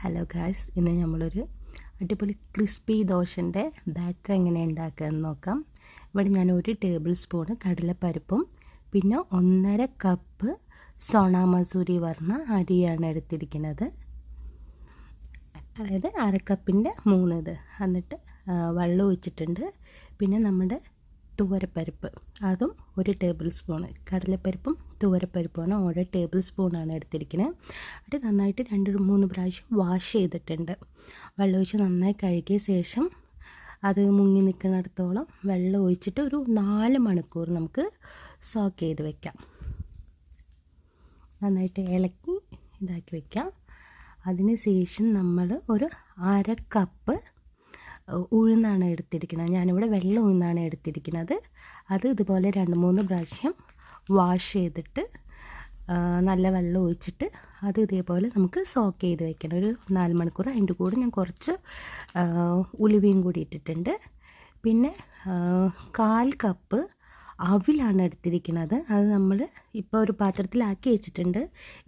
Hello guys, ഇന്ന് നമ്മളൊരു അടിപൊളി ക്രിസ്പി ദോശൻ്റെ ബാറ്റർ എങ്ങനെ ഉണ്ടാക്കുകയെന്ന് നോക്കാം. ഇവിടെ ഞാൻ 1 ടേബിൾ സ്പൂണ് കടലപ്പരിപ്പും പിന്നെ 1.5 കപ്പ് സോണ മസൂരി പറഞ്ഞ അരിയാണ് എടുത്തിരിക്കുന്നത്. അതായത് 1/2 കപ്പിൻ്റെ 3 ഇത്. എന്നിട്ട് വെള്ളം ഒഴിച്ചിട്ടുണ്ട്. പിന്നെ നമ്മുടെ തുവരപ്പരിപ്പ് അതും 1 ടേബിൾ സ്പൂണ്. കടലപ്പരിപ്പും തുവരപ്പരിപ്പുമാണ് 1 ടേബിൾ സ്പൂണാണ് എടുത്തിരിക്കുന്നത്. അത് നന്നായിട്ട് 2-3 പ്രാവശ്യം വാഷ് ചെയ്തിട്ടുണ്ട്. വെള്ളമൊഴിച്ച് നന്നായി കഴുകിയ ശേഷം അത് മുങ്ങി നിൽക്കുന്നിടത്തോളം വെള്ളം ഒഴിച്ചിട്ട് ഒരു 4 മണിക്കൂർ നമുക്ക് സോക്ക് ചെയ്ത് വെക്കാം. നന്നായിട്ട് ഇളക്കി ഇതാക്കി വെക്കാം. അതിന് ശേഷം നമ്മൾ ഒരു 1/2 കപ്പ് ഉഴുന്നാണ് എടുത്തിരിക്കുന്നത്. ഞാനിവിടെ വെള്ള ഉഴുന്നാണ് എടുത്തിരിക്കുന്നത്. അത് ഇതുപോലെ 2-3 പ്രാവശ്യം വാഷ് ചെയ്തിട്ട് നല്ല വെള്ളം ഒഴിച്ചിട്ട് അത് ഇതേപോലെ നമുക്ക് സോക്ക് ചെയ്ത് വെക്കണം ഒരു 4 മണിക്കൂർ. അതിൻ്റെ കൂടെ ഞാൻ കുറച്ച് ഉലുവയും കൂടി ഇട്ടിട്ടുണ്ട്. പിന്നെ 1/4 കപ്പ് അവിലാണ് എടുത്തിരിക്കുന്നത്. അത് നമ്മൾ ഇപ്പോൾ ഒരു പാത്രത്തിലാക്കി വെച്ചിട്ടുണ്ട്.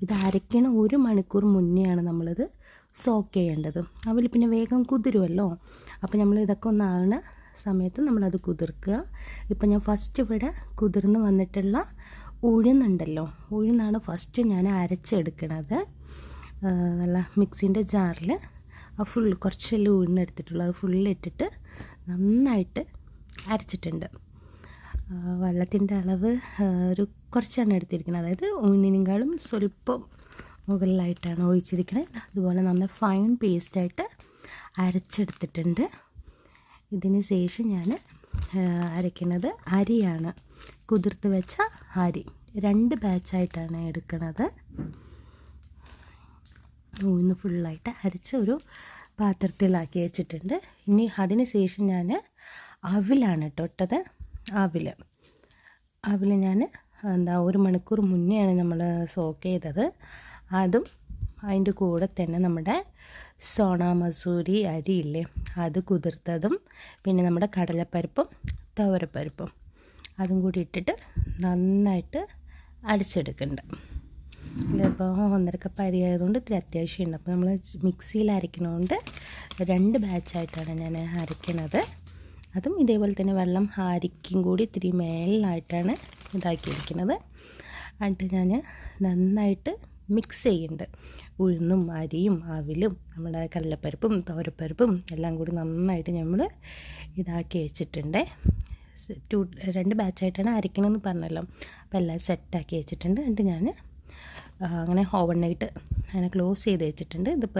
ഇത് അരയ്ക്കണ 1 മണിക്കൂർ മുന്നെയാണ് നമ്മളിത് സോക്ക് ചെയ്യേണ്ടത്. അവൽ പിന്നെ വേഗം കുതിരുമല്ലോ. അപ്പോൾ നമ്മൾ ഇതൊക്കെ ഒന്നാകുന്ന സമയത്ത് നമ്മളത് കുതിർക്കുക. ഇപ്പം ഞാൻ ഫസ്റ്റ് ഇവിടെ കുതിർന്ന് വന്നിട്ടുള്ള ഉഴുന്നുണ്ടല്ലോ, ഉഴുന്നാണ് ഫസ്റ്റ് ഞാൻ അരച്ചെടുക്കണത്. നല്ല മിക്സിൻ്റെ ജാറിൽ ആ കുറച്ചെല്ലാം ഉഴുന്നെടുത്തിട്ടുള്ളൂ. അത് ഫുള്ളിട്ടിട്ട് നന്നായിട്ട് അരച്ചിട്ടുണ്ട്. വെള്ളത്തിൻ്റെ അളവ് കുറച്ചാണ് എടുത്തിരിക്കുന്നത്. അതായത് ഉഴുന്നിനേക്കാളും സ്വല്പം മുകളിലായിട്ടാണ് ഒഴിച്ചിരിക്കുന്നത്. അതുപോലെ നന്നായി ഫൈൻ പേസ്റ്റായിട്ട് അരച്ചെടുത്തിട്ടുണ്ട്. ഇതിന് ശേഷം ഞാൻ അരയ്ക്കുന്നത് അരിയാണ്, കുതിർത്ത് വെച്ച അരി. 2 ബാച്ചായിട്ടാണ് എടുക്കുന്നത്. ഉഴുന്ന് ഫുള്ളായിട്ട് അരച്ച് ഒരു പാത്രത്തിലാക്കി വെച്ചിട്ടുണ്ട്. ഇനി അതിന് ശേഷം ഞാൻ അവിലാണ് ഇട്ടത്. അവിൽ ഞാൻ 1 മണിക്കൂർ മുന്നെയാണ് നമ്മൾ സോക്ക് ചെയ്തത്. അതും അതിൻ്റെ കൂടെ തന്നെ നമ്മുടെ സോണ മസൂരി അരിയില്ലേ, അത് കുതിർത്തതും പിന്നെ നമ്മുടെ കടലപ്പരിപ്പും തുവരപ്പരിപ്പും അതും കൂടി ഇട്ടിട്ട് നന്നായിട്ട് അരച്ചെടുക്കുന്നുണ്ട്. ഇതിപ്പോൾ 1.5 കപ്പ് അരി ആയതുകൊണ്ട് ഇത്തിരി അത്യാവശ്യമുണ്ട്. അപ്പോൾ നമ്മൾ മിക്സിയിൽ അരയ്ക്കണതുകൊണ്ട് 2 ബാച്ചായിട്ടാണ് ഞാൻ അരയ്ക്കുന്നത്. അതും ഇതേപോലെ തന്നെ വെള്ളം അരിക്കും കൂടി ഇത്തിരി മേലിലായിട്ടാണ് ഇതാക്കിയിരിക്കുന്നത്. എന്നിട്ട് ഞാൻ നന്നായിട്ട് മിക്സ് ചെയ്യുന്നുണ്ട്. ഉഴുന്നും അരിയും അവിലും നമ്മുടെ കടലപ്പരിപ്പും തുവരപ്പരിപ്പും എല്ലാം കൂടി നന്നായിട്ട് നമ്മൾ ഇതാക്കി വെച്ചിട്ടുണ്ട്. 2 ബാച്ചായിട്ടാണ് അരയ്ക്കണമെന്ന് പറഞ്ഞല്ലോ. അപ്പോൾ എല്ലാം സെറ്റാക്കി വെച്ചിട്ടുണ്ട്. എന്നിട്ട് ഞാൻ അങ്ങനെ ഓവർനൈറ്റ് അങ്ങനെ ക്ലോസ് ചെയ്ത് വെച്ചിട്ടുണ്ട്. ഇതിപ്പോൾ